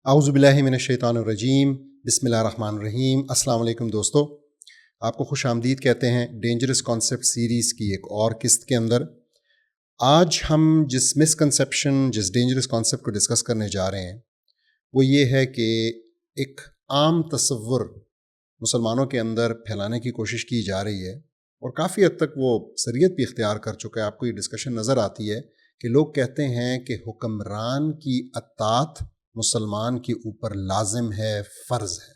اعوذ باللہ من الشیطان الرجیم بسم اللہ الرحمن الرحیم۔ السلام علیکم دوستو، آپ کو خوش آمدید کہتے ہیں ڈینجرس کانسیپٹ سیریز کی ایک اور قسط کے اندر۔ آج ہم جس مسکنسیپشن جس ڈینجرس کانسیپٹ کو ڈسکس کرنے جا رہے ہیں وہ یہ ہے کہ ایک عام تصور مسلمانوں کے اندر پھیلانے کی کوشش کی جا رہی ہے اور کافی حد تک وہ اکثریت بھی اختیار کر چکا ہے۔ آپ کو یہ ڈسکشن نظر آتی ہے کہ لوگ کہتے ہیں کہ حکمران کی اطاعت مسلمان کے اوپر لازم ہے، فرض ہے۔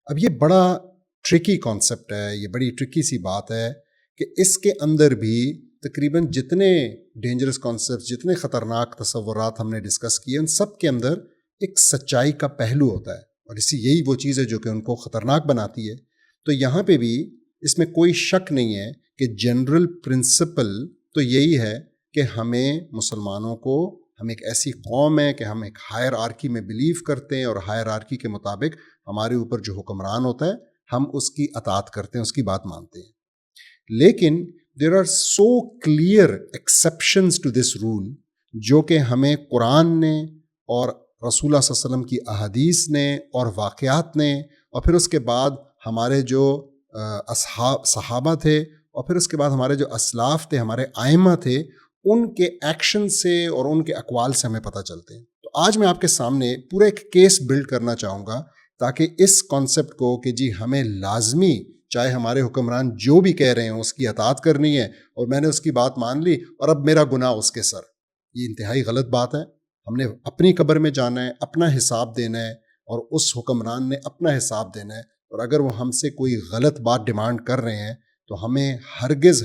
اب یہ بڑا ٹرکی کانسیپٹ ہے، یہ بڑی ٹرکی سی بات ہے کہ اس کے اندر بھی تقریباً جتنے ڈینجرس کانسیپٹ، جتنے خطرناک تصورات ہم نے ڈسکس کیے، ان سب کے اندر ایک سچائی کا پہلو ہوتا ہے اور یہی وہ چیز ہے جو کہ ان کو خطرناک بناتی ہے۔ تو یہاں پہ بھی اس میں کوئی شک نہیں ہے کہ جنرل پرنسپل تو یہی ہے کہ ہمیں مسلمانوں کو، ہم ایک ایسی قوم ہے کہ ہم ایک ہائر آرکی میں بلیو کرتے ہیں اور ہائر آرکی کے مطابق ہمارے اوپر جو حکمران ہوتا ہے ہم اس کی اطاعت کرتے ہیں، اس کی بات مانتے ہیں۔ لیکن there are so clear exceptions to this rule جو کہ ہمیں قرآن نے اور رسول اللہ صلی اللہ علیہ وسلم کی احادیث نے اور واقعات نے اور پھر اس کے بعد ہمارے جو صحابہ تھے اور پھر اس کے بعد ہمارے جو اسلاف تھے، ہمارے ائمہ تھے، ان کے ایکشن سے اور ان کے اقوال سے ہمیں پتہ چلتے ہیں۔ تو آج میں آپ کے سامنے پورا ایک کیس بلڈ کرنا چاہوں گا تاکہ اس کانسیپٹ کو کہ جی ہمیں لازمی، چاہے ہمارے حکمران جو بھی کہہ رہے ہیں اس کی اطاعت کرنی ہے اور میں نے اس کی بات مان لی اور اب میرا گناہ اس کے سر، یہ انتہائی غلط بات ہے۔ ہم نے اپنی قبر میں جانا ہے، اپنا حساب دینا ہے اور اس حکمران نے اپنا حساب دینا ہے، اور اگر وہ ہم سے کوئی غلط بات ڈیمانڈ کر رہے ہیں تو ہمیں ہرگز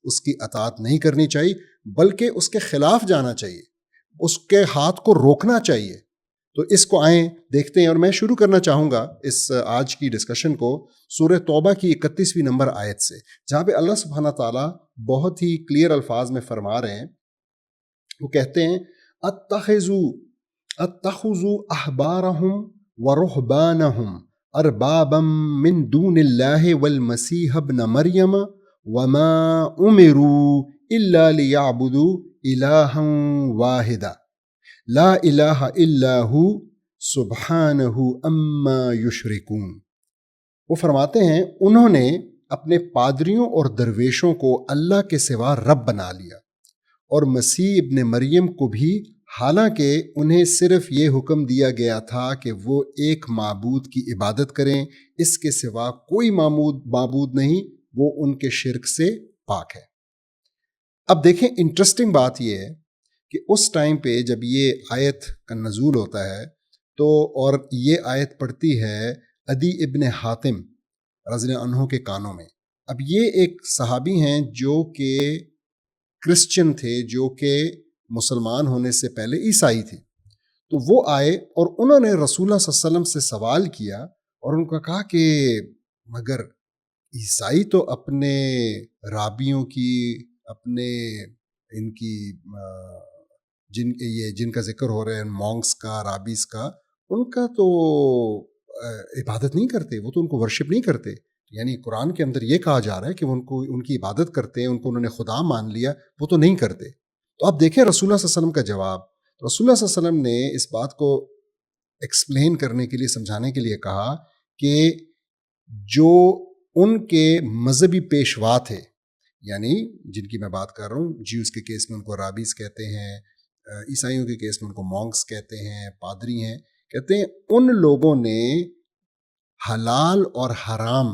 اس کی اطاعت نہیں کرنی چاہیے، بلکہ اس کے خلاف جانا چاہیے، اس کے ہاتھ کو روکنا چاہیے۔ تو اس کو آئیں دیکھتے ہیں، اور میں شروع کرنا چاہوں گا اس آج کی ڈسکشن کو سورہ توبہ کی 31ویں نمبر آیت سے، جہاں پہ اللہ سبحانہ تعالیٰ بہت ہی کلیئر الفاظ میں فرما رہے ہیں۔ وہ کہتے ہیں اتخذوا احبارهم ورهبانهم اربابا من دون اللہ والمسیح ابن مریم وما امروا الا لیعبدوا الہا واحدا لا الہ الا ہو سبحانہ عما یشرکون۔ وہ فرماتے ہیں انہوں نے اپنے پادریوں اور درویشوں کو اللہ کے سوا رب بنا لیا اور مسیح ابن مریم کو بھی، حالانکہ انہیں صرف یہ حکم دیا گیا تھا کہ وہ ایک معبود کی عبادت کریں، اس کے سوا کوئی معبود نہیں، وہ ان کے شرک سے پاک ہے۔ اب دیکھیں انٹرسٹنگ بات یہ ہے کہ اس ٹائم پہ جب یہ آیت کا نزول ہوتا ہے تو اور یہ آیت پڑھتی ہے عدی ابن حاتم رضی اللہ عنہ کے کانوں میں۔ اب یہ ایک صحابی ہیں جو کہ کرسچن تھے، جو کہ مسلمان ہونے سے پہلے عیسائی تھے۔ تو وہ آئے اور انہوں نے رسول اللہ صلی اللہ علیہ وسلم سے سوال کیا اور ان کو کہا کہ مگر عیسائی تو اپنے رابیوں کی، اپنے ان کی جن کا ذکر ہو رہا ہے، مونکس کا، رابیز کا، ان کا تو عبادت نہیں کرتے، وہ تو ان کو ورشپ نہیں کرتے۔ یعنی قرآن کے اندر یہ کہا جا رہا ہے کہ ان کی عبادت کرتے ہیں، ان کو انہوں نے خدا مان لیا، وہ تو نہیں کرتے۔ تو آپ دیکھیں رسول اللہ صلی اللہ علیہ وسلم کا جواب۔ رسول اللہ صلی اللہ علیہ وسلم نے اس بات کو ایکسپلین کرنے کے لیے، سمجھانے کے لیے کہا کہ جو ان کے مذہبی پیشوا تھے، یعنی جن کی میں بات کر رہا ہوں، جیوز کے کیس میں ان کو رابیز کہتے ہیں، عیسائیوں کے کیس میں ان کو مونکس کہتے ہیں، پادری ہیں، کہتے ہیں ان لوگوں نے حلال اور حرام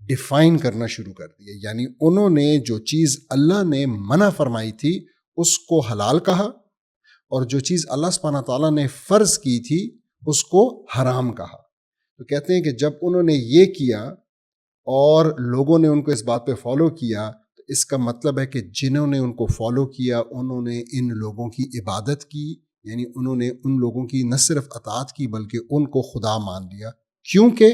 ڈیفائن کرنا شروع کر دیا۔ یعنی انہوں نے جو چیز اللہ نے منع فرمائی تھی اس کو حلال کہا، اور جو چیز اللہ سبحانہ تعالیٰ نے فرض کی تھی اس کو حرام کہا۔ تو کہتے ہیں کہ جب انہوں نے یہ کیا اور لوگوں نے ان کو اس بات پہ فالو کیا، تو اس کا مطلب ہے کہ جنہوں نے ان کو فالو کیا انہوں نے ان لوگوں کی عبادت کی، یعنی انہوں نے ان لوگوں کی نہ صرف اطاعت کی بلکہ ان کو خدا مان لیا، کیونکہ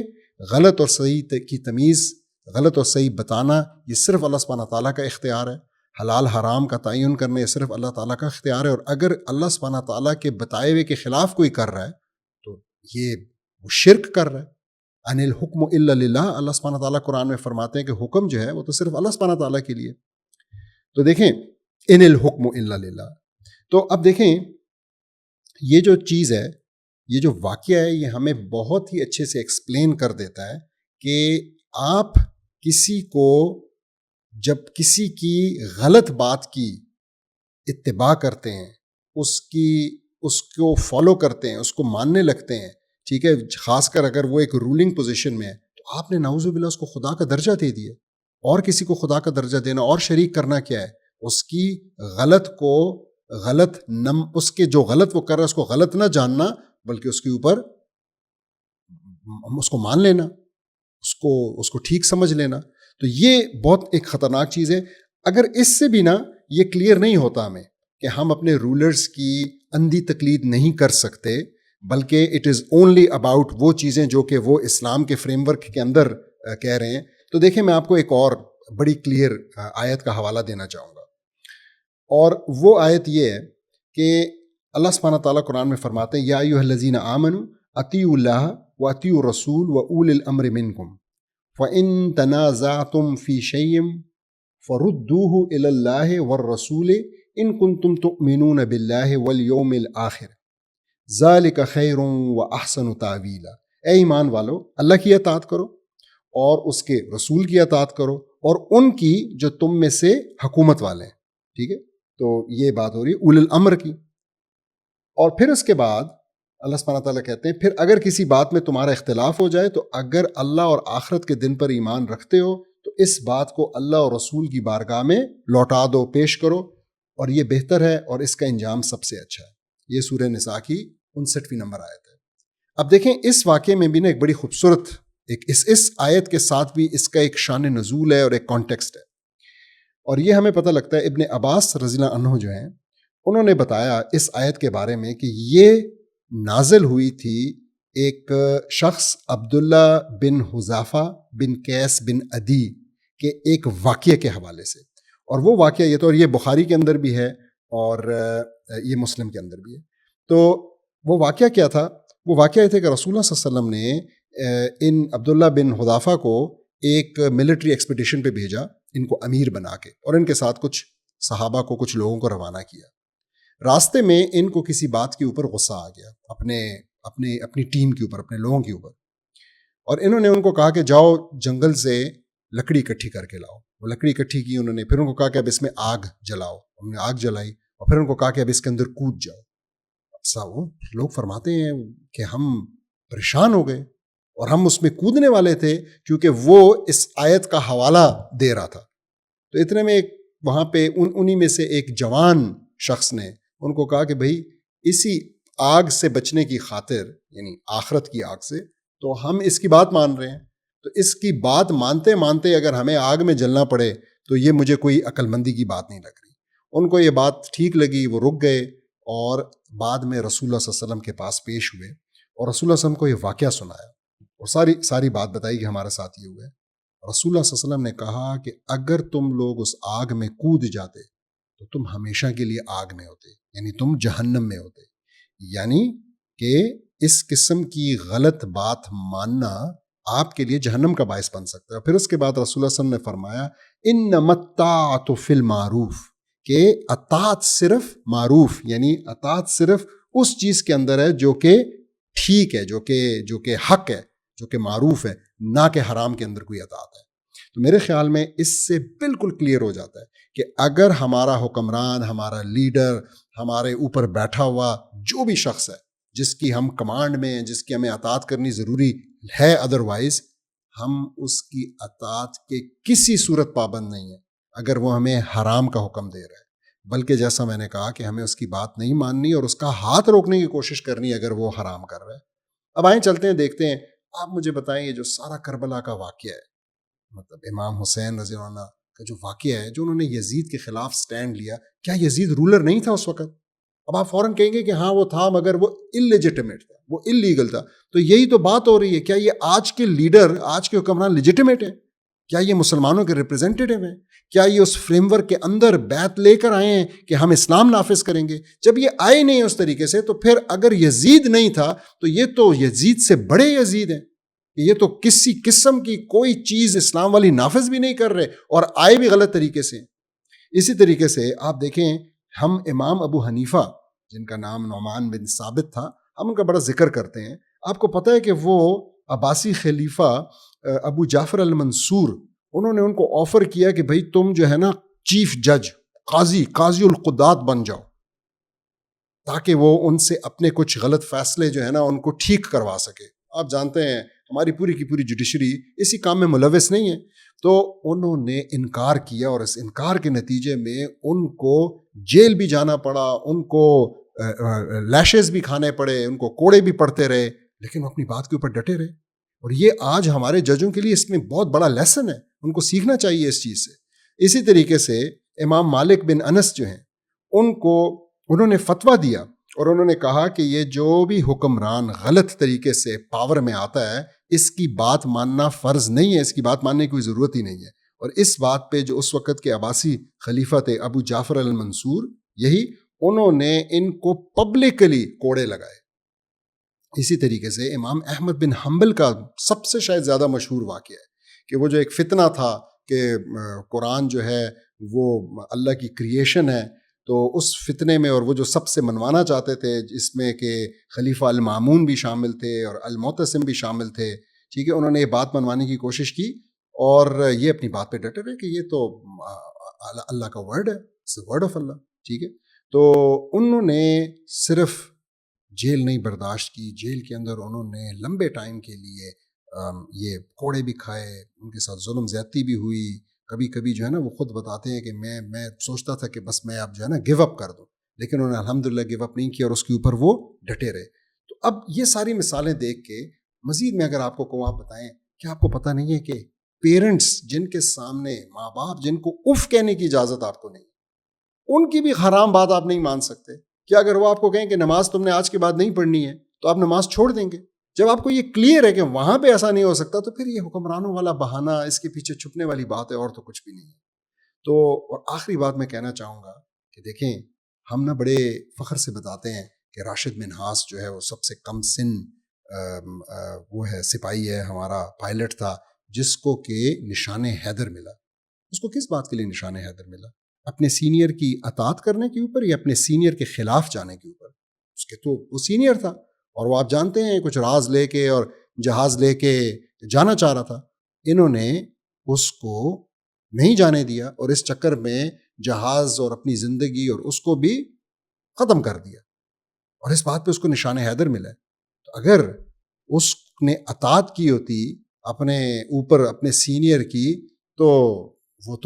غلط اور صحیح کی تمیز، غلط اور صحیح بتانا یہ صرف اللہ سبحانہ تعالیٰ کا اختیار ہے، حلال حرام کا تعین کرنا یہ صرف اللہ تعالیٰ کا اختیار ہے، اور اگر اللہ سبحانہ تعالیٰ کے بتائے ہوئے کے خلاف کوئی کر رہا ہے تو یہ وہ شرک کر رہا ہے۔ ان الحکم الا للہ، اللہ سبحانہ تعالیٰ قرآن میں فرماتے ہیں کہ حکم جو ہے وہ تو صرف اللہ سبحانہ تعالیٰ کے لیے۔ تو دیکھیں ان الحکم الا للہ۔ تو اب دیکھیں یہ جو چیز ہے یہ جو واقعہ ہے یہ ہمیں بہت ہی اچھے سے ایکسپلین کر دیتا ہے کہ آپ کسی کو جب کسی کی غلط بات کی اتباع کرتے ہیں، اس کو فالو کرتے ہیں، اس کو ماننے لگتے ہیں، ٹھیک ہے، خاص کر اگر وہ ایک رولنگ پوزیشن میں ہے، تو آپ نے نعوذ باللہ اس کو خدا کا درجہ دے دیا. اور کسی کو خدا کا درجہ دینا اور شریک کرنا کیا ہے؟ اس کی غلط کو اس کے جو غلط وہ کر رہا ہے اس کو غلط نہ جاننا، بلکہ اس کے اوپر اس کو مان لینا، اس کو ٹھیک سمجھ لینا. تو یہ بہت ایک خطرناک چیز ہے. اگر اس سے بھی یہ کلیئر نہیں ہوتا ہمیں کہ ہم اپنے رولرز کی اندھی تقلید نہیں کر سکتے، بلکہ اٹ از اونلی اباؤٹ وہ چیزیں جو کہ وہ اسلام کے فریم ورک کے اندر کہہ رہے ہیں. تو دیکھیں میں آپ کو ایک اور بڑی کلیئر آیت کا حوالہ دینا چاہوں گا، اور وہ آیت یہ ہے کہ اللہ سبحانہ تعالیٰ قرآن میں فرماتے ہیں یا ایھا الذین آمنوا اطیعوا اللہ واطیعوا الرسول واولی الامر منکم فإن تنازعتم فی شیء فردوه الی اللہ والرسول ان کنتم تؤمنون باللہ والیوم الآخر ذالک خیر واحسن تاویلا. اے ایمان والو، اللہ کی اطاعت کرو اور اس کے رسول کی اطاعت کرو اور ان کی جو تم میں سے حکومت والے ہیں. ٹھیک ہے، تو یہ بات ہو رہی ہے اولی الامر کی. اور پھر اس کے بعد اللہ سبحانہ تعالیٰ کہتے ہیں پھر اگر کسی بات میں تمہارا اختلاف ہو جائے تو اگر اللہ اور آخرت کے دن پر ایمان رکھتے ہو تو اس بات کو اللہ اور رسول کی بارگاہ میں لوٹا دو، پیش کرو، اور یہ بہتر ہے اور اس کا انجام سب سے اچھا ہے. یہ سورہ نساء کی 59ویں نمبر آیت ہے. اب دیکھیں اس واقعے میں بھی ایک بڑی خوبصورت اس آیت کے ساتھ بھی اس کا ایک شان نزول ہے اور ایک کانٹیکسٹ ہے. اور یہ ہمیں پتہ لگتا ہے ابن عباس رضی اللہ عنہ جو ہیں انہوں نے بتایا اس آیت کے بارے میں کہ یہ نازل ہوئی تھی ایک شخص عبداللہ بن حذافہ بن قیس بن عدی کے ایک واقعے کے حوالے سے. اور وہ واقعہ یہ تو، اور یہ بخاری کے اندر بھی ہے اور یہ مسلم کے اندر بھی ہے. تو وہ واقعہ کیا تھا؟ وہ واقعہ یہ تھا کہ رسول اللہ صلی اللہ علیہ وسلم نے ان عبداللہ بن حذافہ کو ایک ملٹری ایکسپیڈیشن پہ بھیجا، ان کو امیر بنا کے، اور ان کے ساتھ کچھ صحابہ کو، کچھ لوگوں کو روانہ کیا. راستے میں ان کو کسی بات کے اوپر غصہ آ گیا، اپنی ٹیم کے اوپر، اپنے لوگوں کے اوپر، اور انہوں نے ان کو کہا کہ جاؤ جنگل سے لکڑی اکٹھی کر کے لاؤ. وہ لکڑی اکٹھی کی انہوں نے، پھر ان کو کہا کہ اب اس میں آگ جلاؤ. انہوں نے آگ جلائی اور پھر ان کو کہا کہ اب اس کے اندر کود جاؤ. وہ لوگ فرماتے ہیں کہ ہم پریشان ہو گئے اور ہم اس میں کودنے والے تھے کیونکہ وہ اس آیت کا حوالہ دے رہا تھا. تو اتنے میں ایک وہاں پہ انہی میں سے ایک جوان شخص نے ان کو کہا کہ بھائی اسی آگ سے بچنے کی خاطر، یعنی آخرت کی آگ سے، تو ہم اس کی بات مان رہے ہیں، تو اس کی بات مانتے مانتے اگر ہمیں آگ میں جلنا پڑے تو یہ مجھے کوئی عقل مندی کی بات نہیں لگ رہی. ان کو یہ بات ٹھیک لگی، وہ رک گئے اور بعد میں رسول اللہ صلی اللہ علیہ وسلم کے پاس پیش ہوئے اور رسول اللہ صلی اللہ علیہ وسلم کو یہ واقعہ سنایا اور ساری بات بتائی کہ ہمارے ساتھ یہ ہوا ہے. رسول اللہ صلی اللہ علیہ وسلم نے کہا کہ اگر تم لوگ اس آگ میں کود جاتے تو تم ہمیشہ کے لیے آگ میں ہوتے، یعنی تم جہنم میں ہوتے. یعنی کہ اس قسم کی غلط بات ماننا آپ کے لیے جہنم کا باعث بن سکتا ہے. پھر اس کے بعد رسول اللہ صلی اللہ علیہ وسلم نے فرمایا انما الطاعۃ فی المعروف، کہ اطاعت صرف معروف، یعنی اطاعت صرف اس چیز کے اندر ہے جو کہ ٹھیک ہے، جو کہ حق ہے، جو کہ معروف ہے، نہ کہ حرام کے اندر کوئی اطاعت ہے. تو میرے خیال میں اس سے بالکل کلیئر ہو جاتا ہے کہ اگر ہمارا حکمران، ہمارا لیڈر، ہمارے اوپر بیٹھا ہوا جو بھی شخص ہے جس کی ہم کمانڈ میں ہیں، جس کی ہمیں اطاعت کرنی ضروری ہے، ادروائز ہم اس کی اطاعت کے کسی صورت پابند نہیں ہیں اگر وہ ہمیں حرام کا حکم دے رہا ہے. بلکہ جیسا میں نے کہا کہ ہمیں اس کی بات نہیں ماننی اور اس کا ہاتھ روکنے کی کوشش کرنی اگر وہ حرام کر رہا ہے. اب آئیں چلتے ہیں، دیکھتے ہیں. آپ مجھے بتائیں یہ جو سارا کربلا کا واقعہ ہے، مطلب امام حسین رضی اللہ عنہ کا جو واقعہ ہے، جو انہوں نے یزید کے خلاف سٹینڈ لیا، کیا یزید رولر نہیں تھا اس وقت؟ اب آپ فوراً کہیں گے کہ ہاں وہ تھا، مگر وہ اللیجیٹمیٹ تھا، وہ اللیگل تھا. تو یہی تو بات ہو رہی ہے، کیا یہ آج کے لیڈر، آج کے حکمران لیجیٹمیٹ ہیں؟ کیا یہ مسلمانوں کے ریپرزینٹیٹیو ہیں؟ کیا یہ اس فریم ورک کے اندر بیعت لے کر آئے ہیں کہ ہم اسلام نافذ کریں گے؟ جب یہ آئے نہیں اس طریقے سے، تو پھر اگر یزید نہیں تھا تو یہ تو یزید سے بڑے یزید ہیں. یہ تو کسی قسم کی کوئی چیز اسلام والی نافذ بھی نہیں کر رہے اور آئے بھی غلط طریقے سے. اسی طریقے سے آپ دیکھیں، ہم امام ابو حنیفہ، جن کا نام نعمان بن ثابت تھا، ہم ان کا بڑا ذکر کرتے ہیں. آپ کو پتہ ہے کہ وہ عباسی خلیفہ ابو جعفر المنصور, انہوں نے ان کو آفر کیا کہ بھائی تم جو ہے نا چیف جج, قاضی القضات بن جاؤ, تاکہ وہ ان سے اپنے کچھ غلط فیصلے جو ہے نا ان کو ٹھیک کروا سکے. آپ جانتے ہیں ہماری پوری کی پوری جوڈیشری اسی کام میں ملوث نہیں ہے. تو انہوں نے انکار کیا, اور اس انکار کے نتیجے میں ان کو جیل بھی جانا پڑا, ان کو لیشز بھی کھانے پڑے, ان کو کوڑے بھی پڑتے رہے, لیکن وہ اپنی بات کے اوپر ڈٹے رہے. اور یہ آج ہمارے ججوں کے لیے اس میں بہت بڑا لیسن ہے, ان کو سیکھنا چاہیے اس چیز سے. اسی طریقے سے امام مالک بن انس جو ہیں, انہوں نے فتویٰ دیا اور انہوں نے کہا کہ یہ جو بھی حکمران غلط طریقے سے پاور میں آتا ہے, اس کی بات ماننا فرض نہیں ہے, اس کی بات ماننے کی کوئی ضرورت ہی نہیں ہے. اور اس بات پہ جو اس وقت کے عباسی خلیفہ تھے ابو جعفر المنصور, یہی انہوں نے ان کو پبلکلی کوڑے لگائے. اسی طریقے سے امام احمد بن حنبل کا سب سے شاید زیادہ مشہور واقعہ ہے کہ وہ جو ایک فتنہ تھا کہ قرآن جو ہے وہ اللہ کی کریشن ہے, تو اس فتنے میں, اور وہ جو سب سے منوانا چاہتے تھے, جس میں کہ خلیفہ المامون بھی شامل تھے اور المعتصم بھی شامل تھے, ٹھیک ہے, انہوں نے یہ بات منوانے کی کوشش کی اور یہ اپنی بات پہ ڈٹے رہے کہ یہ تو اللہ کا ورڈ ہے, ورڈ آف اللہ, ٹھیک ہے. تو انہوں نے صرف جیل نہیں برداشت کی, جیل کے اندر انہوں نے لمبے ٹائم کے لیے یہ کوڑے بھی کھائے, ان کے ساتھ ظلم زیادتی بھی ہوئی. کبھی کبھی جو ہے نا وہ خود بتاتے ہیں کہ میں سوچتا تھا کہ بس میں اب جو ہے نا گیو اپ کر دوں, لیکن انہوں نے الحمدللہ گیو اپ نہیں کیا اور اس کے اوپر وہ ڈٹے رہے. تو اب یہ ساری مثالیں دیکھ کے مزید میں اگر آپ کو آپ بتائیں کہ آپ کو پتہ نہیں ہے کہ پیرنٹس جن کے سامنے, ماں باپ جن کو اف کہنے کی اجازت آپ کو نہیں, ان کی بھی حرام بات آپ نہیں مان سکتے. کہ اگر وہ آپ کو کہیں کہ نماز تم نے آج کے بعد نہیں پڑھنی ہے تو آپ نماز چھوڑ دیں گے. جب آپ کو یہ کلیئر ہے کہ وہاں پہ ایسا نہیں ہو سکتا, تو پھر یہ حکمرانوں والا بہانہ, اس کے پیچھے چھپنے والی بات ہے, اور تو کچھ بھی نہیں ہے. تو اور آخری بات میں کہنا چاہوں گا کہ دیکھیں, ہم نا بڑے فخر سے بتاتے ہیں کہ راشد منہاس جو ہے وہ سب سے کم سن وہ ہے, سپاہی ہے ہمارا, پائلٹ تھا, جس کو کہ نشان حیدر ملا. اس کو کس بات کے لیے نشان حیدر ملا؟ اپنے سینئر کی اطاعت کرنے کے اوپر یا اپنے سینئر کے خلاف جانے کے اوپر؟ اس کے تو وہ سینئر تھا, اور وہ آپ جانتے ہیں کچھ راز لے کے اور جہاز لے کے جانا چاہ رہا تھا. انہوں نے اس کو نہیں جانے دیا, اور اس چکر میں جہاز اور اپنی زندگی اور اس کو بھی ختم کر دیا, اور اس بات پہ اس کو نشان حیدر ملا. تو اگر اس نے اطاعت کی ہوتی اپنے اوپر اپنے سینئر کی, تو وہ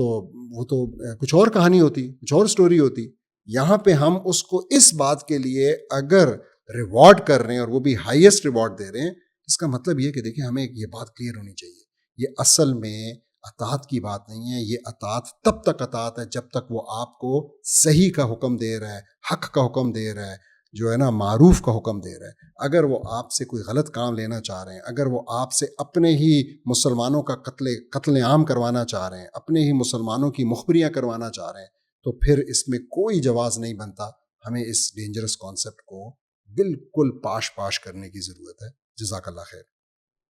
تو کچھ اور کہانی ہوتی, کچھ اور سٹوری ہوتی. یہاں پہ ہم اس کو اس بات کے لیے اگر ریوارڈ کر رہے ہیں, اور وہ بھی ہائیسٹ ریوارڈ دے رہے ہیں, اس کا مطلب یہ کہ دیکھیں ہمیں یہ بات کلیئر ہونی چاہیے, یہ اصل میں اطاعت کی بات نہیں ہے. یہ اطاعت تب تک اطاعت ہے جب تک وہ آپ کو صحیح کا حکم دے رہا ہے, حق کا حکم دے رہا ہے, جو ہے نا معروف کا حکم دے رہا ہے. اگر وہ آپ سے کوئی غلط کام لینا چاہ رہے ہیں, اگر وہ آپ سے اپنے ہی مسلمانوں کا قتل عام کروانا چاہ رہے ہیں, اپنے ہی مسلمانوں کی مخبریاں کروانا چاہ رہے ہیں, تو پھر اس میں کوئی جواز نہیں بنتا. ہمیں اس ڈینجرس کانسیپٹ کو بالکل پاش کرنے کی ضرورت ہے. جزاک اللہ خیر.